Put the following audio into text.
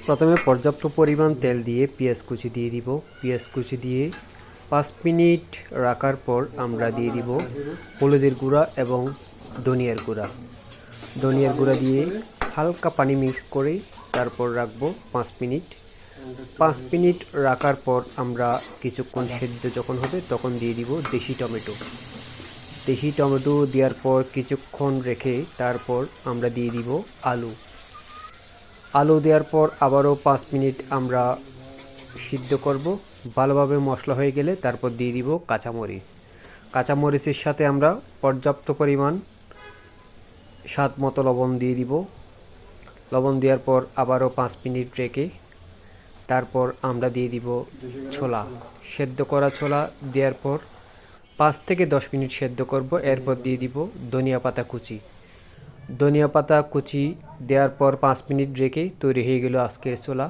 প্রথমে পর্যাপ্ত পরিমাণ তেল দিয়ে পেঁয়াজ কুচি দিয়ে দিব। পেঁয়াজ কুচি দিয়ে 5 মিনিট রাখার পর আমরা দিয়ে দিব হলুদের গুঁড়া এবং ধনিয়ার গুঁড়া। ধনিয়ার গুঁড়া দিয়ে হালকা পানি মিক্স করে তারপর রাখবো 5 মিনিট। 5 মিনিট রাখার পর আমরা কিছুক্ষণ সেদ্ধ যখন হবে তখন দিয়ে দিব দেশি টমেটো। দেশি টমেটো দেওয়ার পর কিছুক্ষণ রেখে তারপর আমরা দিয়ে দিব আলু। আলু দেওয়ার পর আবারও 5 মিনিট আমরা সিদ্ধ করব। ভালোভাবে মশলা হয়ে গেলে তারপর দিয়ে দিব কাঁচামরিচ। কাঁচামরিচের সাথে আমরা পর্যাপ্ত পরিমাণ স্বাদ মতো লবণ দিয়ে দিব। লবণ দেওয়ার পর আবারও 5 মিনিট রেখে তারপর আমরা দিয়ে দিব ছোলা। সেদ্ধ করা ছোলা দেওয়ার পর 5 থেকে 10 মিনিট সেদ্ধ করব। এরপর দিয়ে দিব ধনিয়া পাতা কুচি। ধনিয়া পাতা কুচি দেওয়ার পর 5 মিনিট রেখে তৈরি হয়ে গেল আজকের ছোলা।